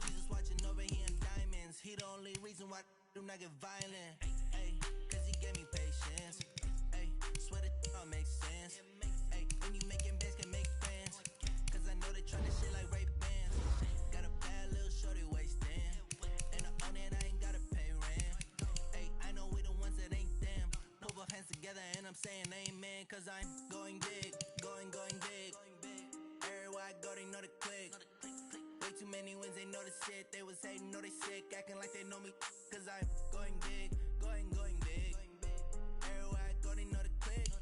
Jesus watching over, he in diamonds. He the only reason why I do not get violent. Ay, cause he gave me patience. Ay, swear that all makes sense. Ay, when you making bands, can make friends. Cause I know they tryna shit like Ray-Bans. Got a bad little shorty wasting. And I own it, I ain't gotta pay rent. Ay, I know we the ones that ain't them. Put both hands together and I'm saying amen. Cause I'm going big, going big. Everywhere I go, they know the click. Way too many wins, they know the shit. They was hating, know they sick, acting like they know me. Cause I'm going big, going big. Everywhere I go, they know the click.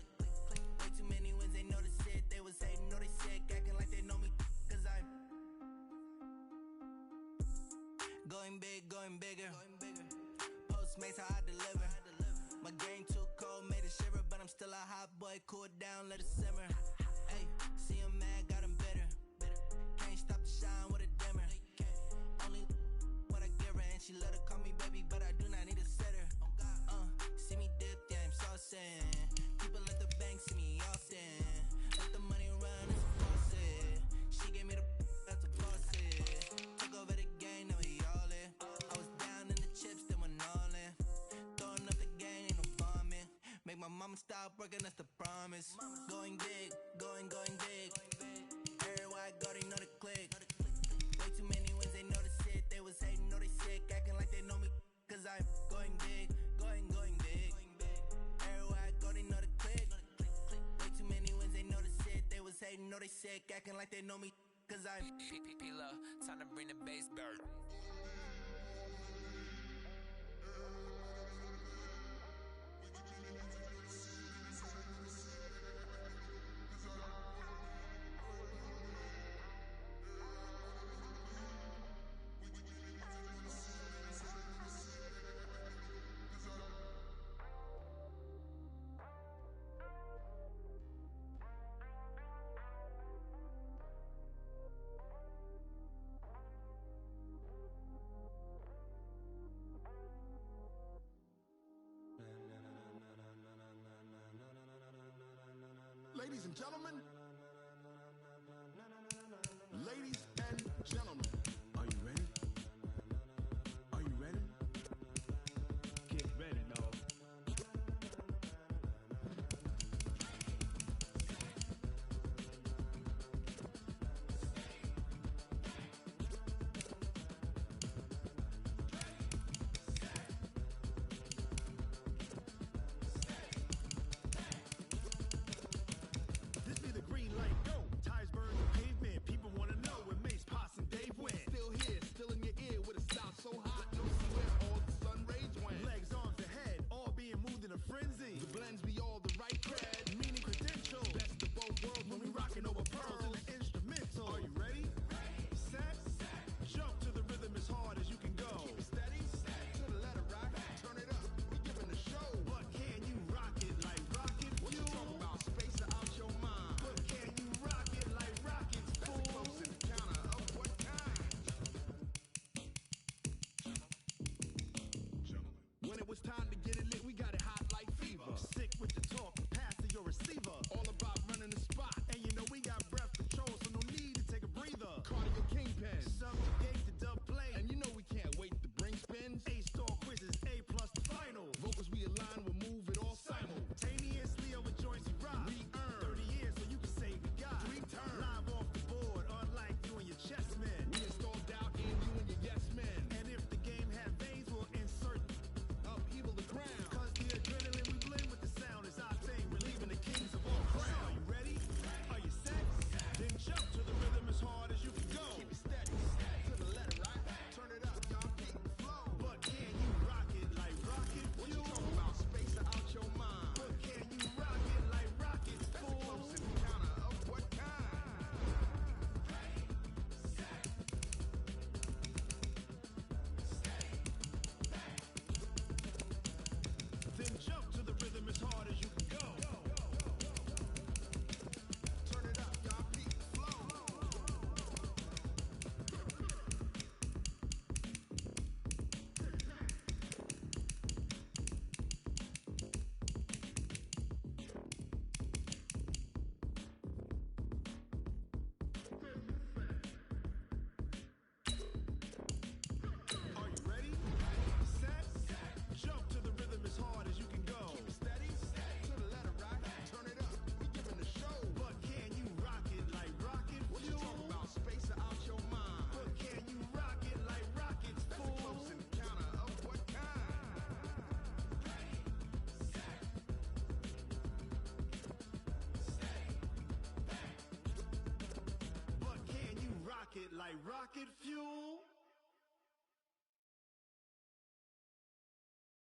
Way too many wins, they know the shit. They was hating, know they sick, acting like they know me. Cause I'm going big, going bigger. Postmates how I deliver. My game too cold, made it shiver, but I'm still a hot boy. Cool it down, let it simmer. Hey, see him mad, got him bitter. Can't stop the shine with a dimmer. Only what I give her, and she let her call me baby, but I do not need a sitter. See me dip, yeah, I'm saucing. People at the bank see me often. Let the money run, it's a faucet. She gave me the that's a faucet. Took over the game, now we all in. I was down in the chips, then went all in. Throwing up the game, ain't no bombing. Make my mama stop working, that's the promise. Going big, going big. Everywhere I go, they know the click. Way too many wins, they know the shit. They was hating, know they sick, acting like they know me. Cause I'm going big, going big. Everywhere I go, they know the click. Way too many wins, they know the shit. They was hating, know they sick, acting like they know me. Cause I'm P-P-P-Love, time to bring the bass bird. Ladies and gentlemen, ladies and gentlemen, are you ready? Are you ready? Get ready, dog. This be the pen. Some gate to dub play. And you know we can't wait to bring spins. A-star quizzes, A+ the final. Vocals we align, we'll move it all simultaneously over joints we rock. We earn 30 years so you can say we got 3 turns. Live off the board, unlike you and your chess men. We install doubt in you and your yes men. And if the game had veins, we'll insert upheaval the ground. Cause the adrenaline we blend with the sound is our thing. We're leaving the kings of all crowns. Are you ready? Are you set? Then jump to the rhythm as hard as you can go. Keep it steady, to the letter, right? Turn it up, y'all, keep the flow. But can you rock it like rocket fuel? What you talking about? Space out your mind. But can you rock it like rocket fuel? That's a close encounter of what kind? Then jump to the rhythm as hard as you can go. Turn it up, y'all, keep the flow. Are you ready? Set? Jump to the rhythm as hard as you can go. Keep it steady, to the letter, right? Turn it up, we giving the show. But can you rock it like rocket fuel? What you talking about? Space out your mind. But can you rock it like rockets full? That's a close encounter of what kind? But can you rock it like rocket fuel?